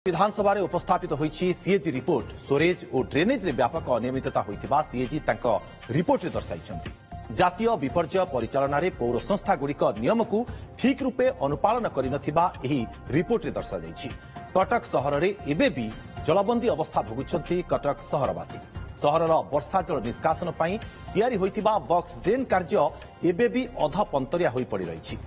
विधानसभा में उपस्थापित होईछि CAG report storage और drainage रे व्यापक अनियमितता होइतिबा सीएजी तांको रिपोर्ट रे दर्शाइछन्ति। जातीय विपर्यय परिचालन रे पौर संस्था गुड़िक नियम को ठीक रूपे अनुपालन करिनथिबा एही रिपोर्ट रे दर्शा जाइछि। कटक सहर रे एबे भी जलबंदी अवस्था भोगुछन्ति कटक सहरवासी। सहरर वर्षा जल निष्कासन पई तैयारी होइतिबा बॉक्स ड्रेन कार्य एबे भी अध पंतरिया होई पड़ी रहिछि।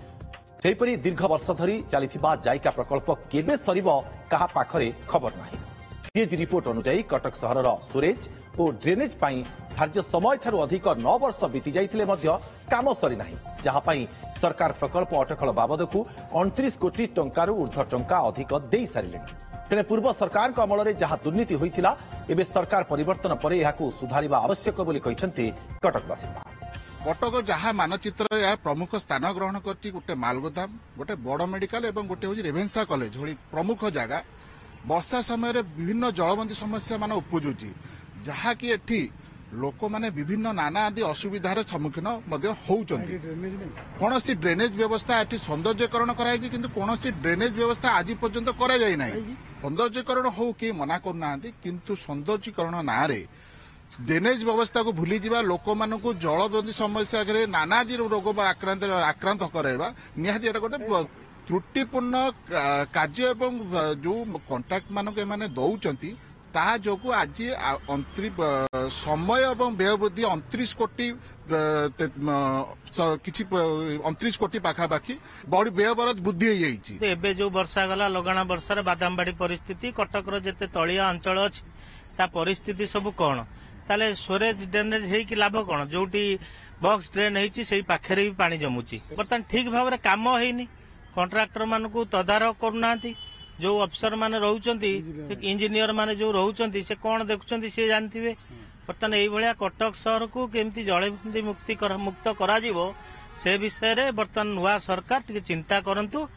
सेहीपरि दीर्घ वर्ष धरी चलिथिबा जायका प्रकल्प केबे सरिब कहा पाखरे खबर नाही। सीएजी रिपोर्ट अनुसार कटक सहरर स्टोरेज और ड्रेनेज पई धार्य समय ठारू अधिक 9 वर्ष बीती जाइथिले मध्य काम सरी नाही, जहा पई सरकार प्रकल्प अटकल बाबदकू 29 कोटी टंकारु ऊर्ध्व टंका अधिक देई सारिलेनी। तेने पूर्व सरकार अमल में जहां दुर्नीति होइथिला एबे सरकार परिवर्तन पर एहाकू सुधारिबा आवश्यक बोली कहिसंती कटक बासिंदा। कटक जहाँ मानचित्र या प्रमुख स्थान ग्रहण करती गोटे मालगोदाम गोटे बड़ मेडिकल एवं गोटे हूँ रेभेन्सा कॉलेज भली प्रमुख जगह वर्षा समय विभिन्न जलबंदी समस्या मान उपजुची, जहाँकि एठी लोक माने विभिन्न नाना आदि असुविधार सम्मुखीन होउचंती। कौन सी ड्रेनेज व्यवस्था एठी सौंदर्यकरण कराई किंतु कौन सी ड्रेनेज व्यवस्था आज पर्यंत करा जाई नाही। सौंदर्यकरण हो कि मना करना किंतु सौंदर्यकरण ना रे ड्रेनेज व्यवस्था को भूली जावा लोक मान को जलबंदी समस्या नानाजी रोग आक्रांत कराइबा निहाती एटा गोटे त्रुटिपूर्ण कार्य एवं जो कंट्राक्ट मानक एमाने दउचंती ता जोगु आज समय एवं व्यय वृद्धि 29 कोटी किछि 29 कोटी पाखापाखि बड़ी व्यय वृद्धि हो जाइछि। एबे जो वर्षा गला लगाना वर्षार बादामबाड़ी परिस्थिति कटकर जेते तलिया अंचल अछि ता परिस्थिति सब कोन ताले स्टोरेज ड्रेनेज हे कि लाभ कोन जोटी बॉक्स ड्रेन हेछि सेही पाखरे भी पानी जमुची। बर्तमान ठीक भाव रे काम हेइनी, कॉन्ट्रैक्टर मान को तदारक करूनांती, जो अफसर माने रहउचंती इंजीनियर माने जो रहउचंती से कोन देखुचंती से जानथिबे। बर्तमान एई भलिया कटक शहर को केमती जलबंदी मुक्त करा जिवो से विषय रे बर्तमान नुआ सरकार टिके चिंता करंतु।